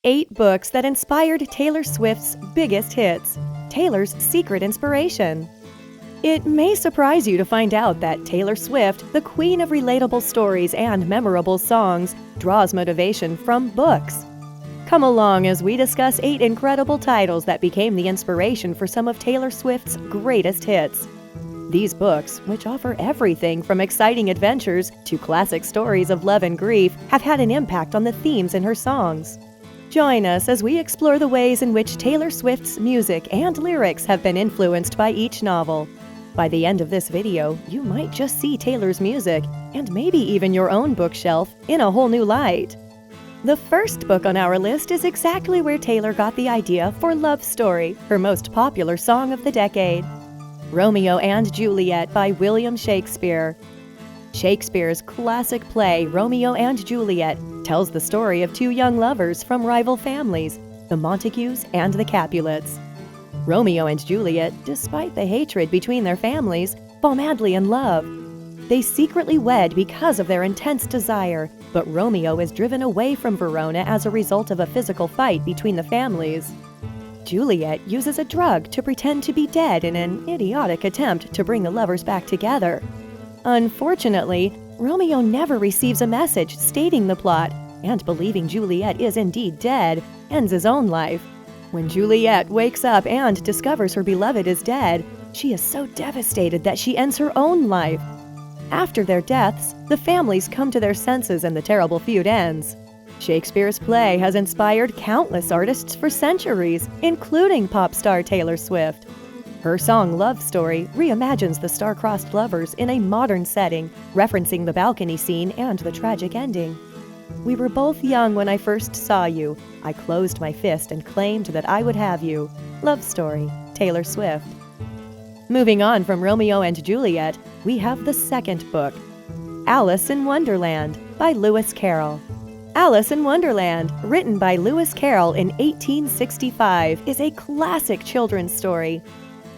8 books that inspired Taylor Swift's biggest hits. Taylor's secret inspiration. It may surprise you to find out that Taylor Swift, the queen of relatable stories and memorable songs, draws motivation from books. Come along as we discuss 8 incredible titles that became the inspiration for some of Taylor Swift's greatest hits. These books, which offer everything from exciting adventures to classic stories of love and grief, have had an impact on the themes in her songs. Join us as we explore the ways in which Taylor Swift's music and lyrics have been influenced by each novel. By the end of this video, you might just see Taylor's music, and maybe even your own bookshelf, in a whole new light. The first book on our list is exactly where Taylor got the idea for Love Story, her most popular song of the decade. Romeo and Juliet by William Shakespeare. Shakespeare's classic play, Romeo and Juliet, tells the story of 2 young lovers from rival families, the Montagues and the Capulets. Romeo and Juliet, despite the hatred between their families, fall madly in love. They secretly wed because of their intense desire, but Romeo is driven away from Verona as a result of a physical fight between the families. Juliet uses a drug to pretend to be dead in an idiotic attempt to bring the lovers back together. Unfortunately, Romeo never receives a message stating the plot, and believing Juliet is indeed dead, ends his own life. When Juliet wakes up and discovers her beloved is dead, she is so devastated that she ends her own life. After their deaths, the families come to their senses and the terrible feud ends. Shakespeare's play has inspired countless artists for centuries, including pop star Taylor Swift. Her song Love Story reimagines the star-crossed lovers in a modern setting, referencing the balcony scene and the tragic ending. We were both young when I first saw you. I closed my fist and claimed that I would have you. Love Story, Taylor Swift. Moving on from Romeo and Juliet, we have the second book, Alice in Wonderland by Lewis Carroll. Alice in Wonderland, written by Lewis Carroll in 1865, is a classic children's story.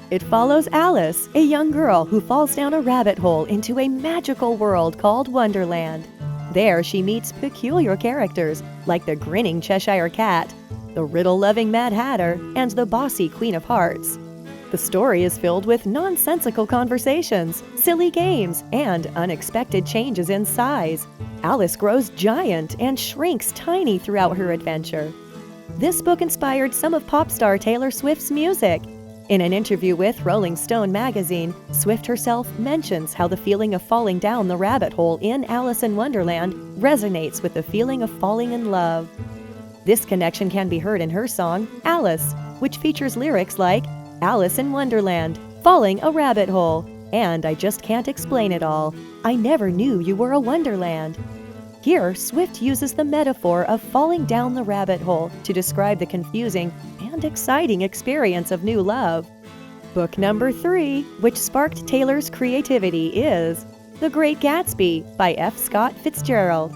It follows Alice, a young girl who falls down a rabbit hole into a magical world called Wonderland. There she meets peculiar characters like the grinning Cheshire Cat, the riddle-loving Mad Hatter, and the bossy Queen of Hearts. The story is filled with nonsensical conversations, silly games, and unexpected changes in size. Alice grows giant and shrinks tiny throughout her adventure. This book inspired some of pop star Taylor Swift's music. In an interview with Rolling Stone magazine, Swift herself mentions how the feeling of falling down the rabbit hole in Alice in Wonderland resonates with the feeling of falling in love. This connection can be heard in her song, Alice, which features lyrics like, Alice in Wonderland, falling a rabbit hole, and I just can't explain it all. I never knew you were a wonderland. Here, Swift uses the metaphor of falling down the rabbit hole to describe the confusing and exciting experience of new love. Book number 3, which sparked Taylor's creativity, is The Great Gatsby by F. Scott Fitzgerald.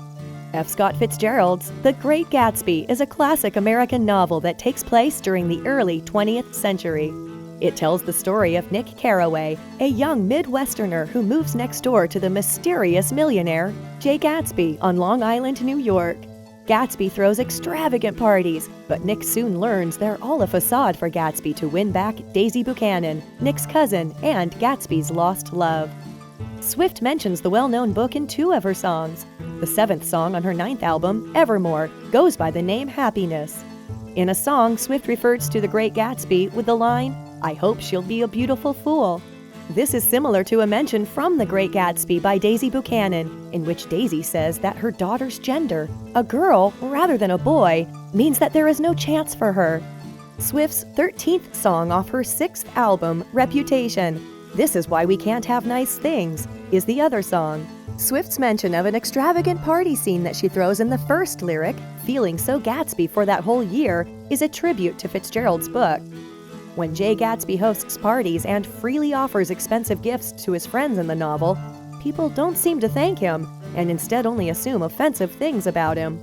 F. Scott Fitzgerald's The Great Gatsby is a classic American novel that takes place during the early 20th century. It tells the story of Nick Carraway, a young Midwesterner who moves next door to the mysterious millionaire, Jay Gatsby, on Long Island, New York. Gatsby throws extravagant parties, but Nick soon learns they're all a facade for Gatsby to win back Daisy Buchanan, Nick's cousin, and Gatsby's lost love. Swift mentions the well-known book in 2 of her songs. The 7th song on her 9th album, Evermore, goes by the name Happiness. In a song, Swift refers to the Great Gatsby with the line, I hope she'll be a beautiful fool. This is similar to a mention from The Great Gatsby by Daisy Buchanan, in which Daisy says that her daughter's gender, a girl rather than a boy, means that there is no chance for her. Swift's 13th song off her 6th album, Reputation, This Is Why We Can't Have Nice Things, is the other song. Swift's mention of an extravagant party scene that she throws in the first lyric, Feeling So Gatsby for That Whole Year, is a tribute to Fitzgerald's book. When Jay Gatsby hosts parties and freely offers expensive gifts to his friends in the novel, people don't seem to thank him, and instead only assume offensive things about him.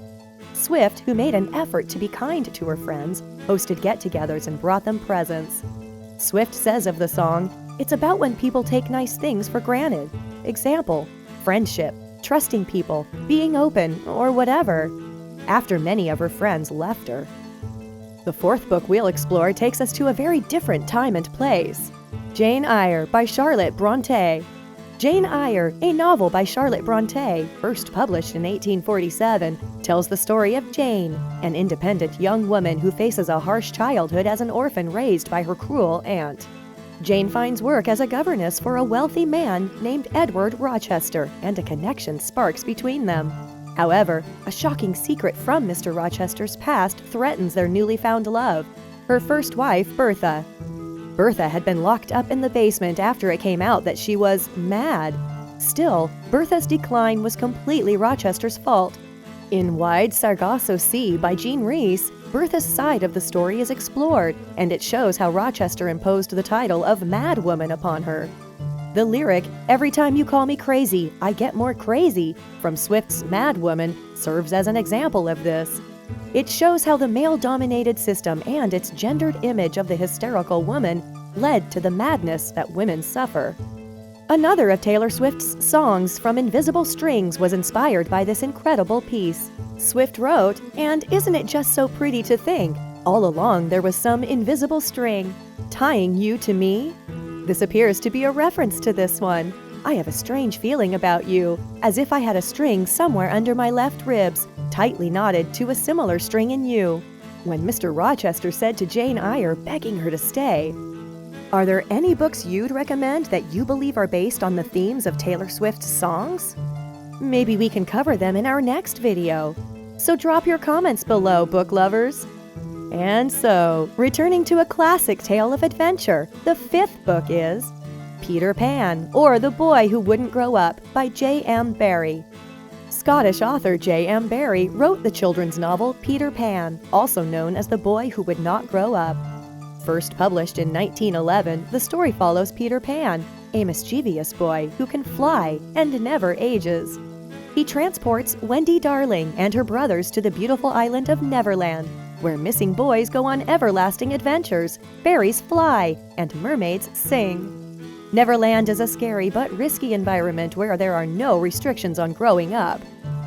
Swift, who made an effort to be kind to her friends, hosted get-togethers and brought them presents. Swift says of the song, it's about when people take nice things for granted. Example, friendship, trusting people, being open, or whatever. after many of her friends left her. The fourth book we'll explore takes us to a very different time and place. Jane Eyre by Charlotte Brontë. Jane Eyre, a novel by Charlotte Brontë, first published in 1847, tells the story of Jane, an independent young woman who faces a harsh childhood as an orphan raised by her cruel aunt. Jane finds work as a governess for a wealthy man named Edward Rochester, and a connection sparks between them. However, a shocking secret from Mr. Rochester's past threatens their newly found love, her first wife, Bertha. Bertha had been locked up in the basement after it came out that she was mad. Still, Bertha's decline was completely Rochester's fault. In Wide Sargasso Sea by Jean Rhys, Bertha's side of the story is explored, and it shows how Rochester imposed the title of Mad Woman upon her. The lyric, "Every time you call me crazy, I get more crazy," from Swift's Mad Woman, serves as an example of this. It shows how the male-dominated system and its gendered image of the hysterical woman led to the madness that women suffer. Another of Taylor Swift's songs, From Invisible Strings, was inspired by this incredible piece. Swift wrote, "And isn't it just so pretty to think, all along there was some invisible string, tying you to me?" This appears to be a reference to this one. "I have a strange feeling about you, as if I had a string somewhere under my left ribs, tightly knotted to a similar string in you," when Mr. Rochester said to Jane Eyre, begging her to stay. Are there any books you'd recommend that you believe are based on the themes of Taylor Swift's songs? Maybe we can cover them in our next video. So drop your comments below, book lovers. And so, returning to a classic tale of adventure, the fifth book is Peter Pan, or The Boy Who Wouldn't Grow Up by J.M. Barrie. Scottish author J.M. Barrie wrote the children's novel Peter Pan, also known as The Boy Who Would Not Grow Up. First published in 1911, the story follows Peter Pan, a mischievous boy who can fly and never ages. He transports Wendy Darling and her brothers to the beautiful island of Neverland, where missing boys go on everlasting adventures, fairies fly, and mermaids sing. Neverland is a scary but risky environment where there are no restrictions on growing up.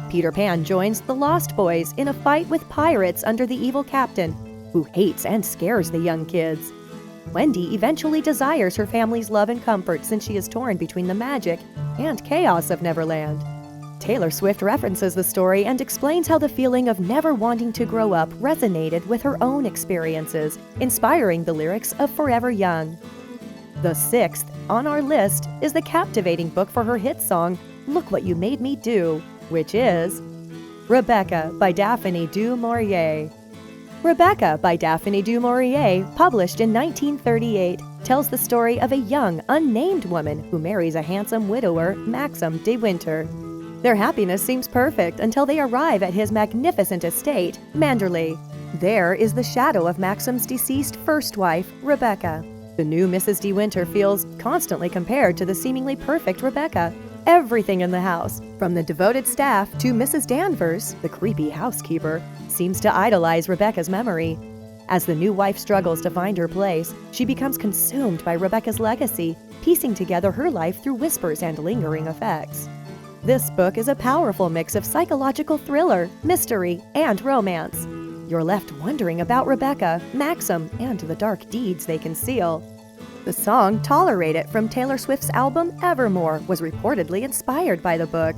Peter Pan joins the Lost Boys in a fight with pirates under the evil captain, who hates and scares the young kids. Wendy eventually desires her family's love and comfort since she is torn between the magic and chaos of Neverland. Taylor Swift references the story and explains how the feeling of never wanting to grow up resonated with her own experiences, inspiring the lyrics of Forever Young. The sixth on our list is the captivating book for her hit song, Look What You Made Me Do, which is Rebecca by Daphne du Maurier. Rebecca by Daphne du Maurier, published in 1938, tells the story of a young, unnamed woman who marries a handsome widower, Maxim de Winter. Their happiness seems perfect until they arrive at his magnificent estate, Manderley. There is the shadow of Maxim's deceased first wife, Rebecca. The new Mrs. de Winter feels constantly compared to the seemingly perfect Rebecca. Everything in the house, from the devoted staff to Mrs. Danvers, the creepy housekeeper, seems to idolize Rebecca's memory. As the new wife struggles to find her place, she becomes consumed by Rebecca's legacy, piecing together her life through whispers and lingering effects. This book is a powerful mix of psychological thriller, mystery, and romance. You're left wondering about Rebecca, Maxim, and the dark deeds they conceal. The song Tolerate It from Taylor Swift's album Evermore was reportedly inspired by the book.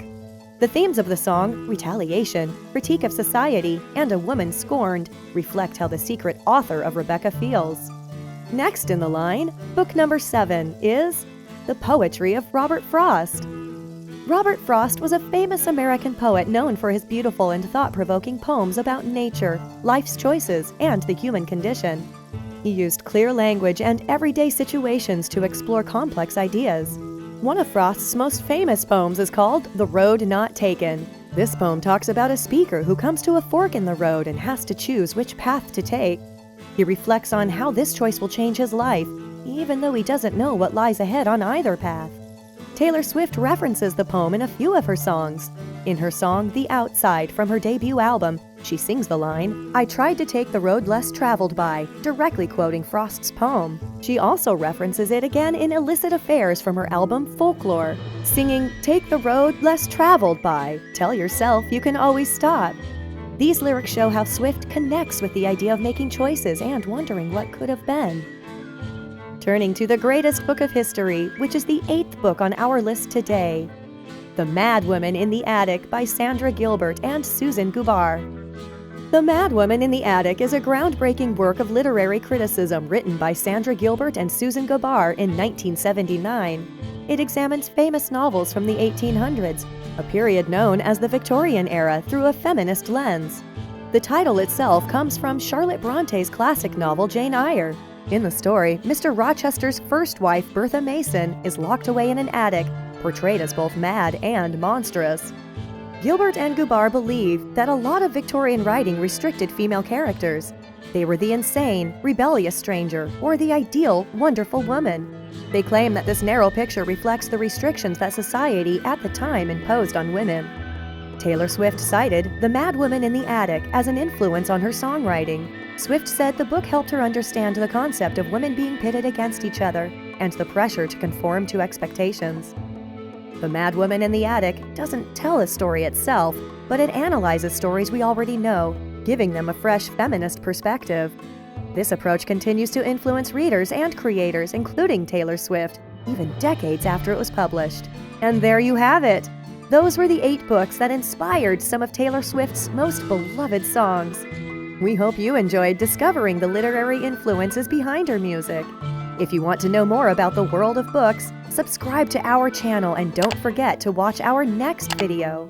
The themes of the song, retaliation, critique of society, and a woman scorned, reflect how the secret author of Rebecca feels. Next in the line, book number 7 is The Poetry of Robert Frost. Robert Frost was a famous American poet known for his beautiful and thought-provoking poems about nature, life's choices, and the human condition. He used clear language and everyday situations to explore complex ideas. One of Frost's most famous poems is called The Road Not Taken. This poem talks about a speaker who comes to a fork in the road and has to choose which path to take. He reflects on how this choice will change his life, even though he doesn't know what lies ahead on either path. Taylor Swift references the poem in a few of her songs. In her song The Outside from her debut album, she sings the line, "I tried to take the road less traveled by," directly quoting Frost's poem. She also references it again in Illicit Affairs from her album Folklore, singing, "Take the road less traveled by, tell yourself you can always stop." These lyrics show how Swift connects with the idea of making choices and wondering what could have been. Turning to the greatest book of history, which is the 8th book on our list today, The Mad Woman in the Attic by Sandra Gilbert and Susan Gubar. The Mad Woman in the Attic is a groundbreaking work of literary criticism written by Sandra Gilbert and Susan Gubar in 1979. It examines famous novels from the 1800s, a period known as the Victorian era, through a feminist lens. The title itself comes from Charlotte Bronte's classic novel Jane Eyre. In the story, Mr. Rochester's first wife, Bertha Mason, is locked away in an attic, portrayed as both mad and monstrous. Gilbert and Gubar believe that a lot of Victorian writing restricted female characters. They were the insane, rebellious stranger, or the ideal, wonderful woman. They claim that this narrow picture reflects the restrictions that society at the time imposed on women. Taylor Swift cited The Mad Woman in the Attic as an influence on her songwriting. Swift said the book helped her understand the concept of women being pitted against each other and the pressure to conform to expectations. The Mad Woman in the Attic doesn't tell a story itself, but it analyzes stories we already know, giving them a fresh feminist perspective. This approach continues to influence readers and creators, including Taylor Swift, even decades after it was published. And there you have it! Those were the 8 books that inspired some of Taylor Swift's most beloved songs. We hope you enjoyed discovering the literary influences behind her music. If you want to know more about the world of books, subscribe to our channel and don't forget to watch our next video.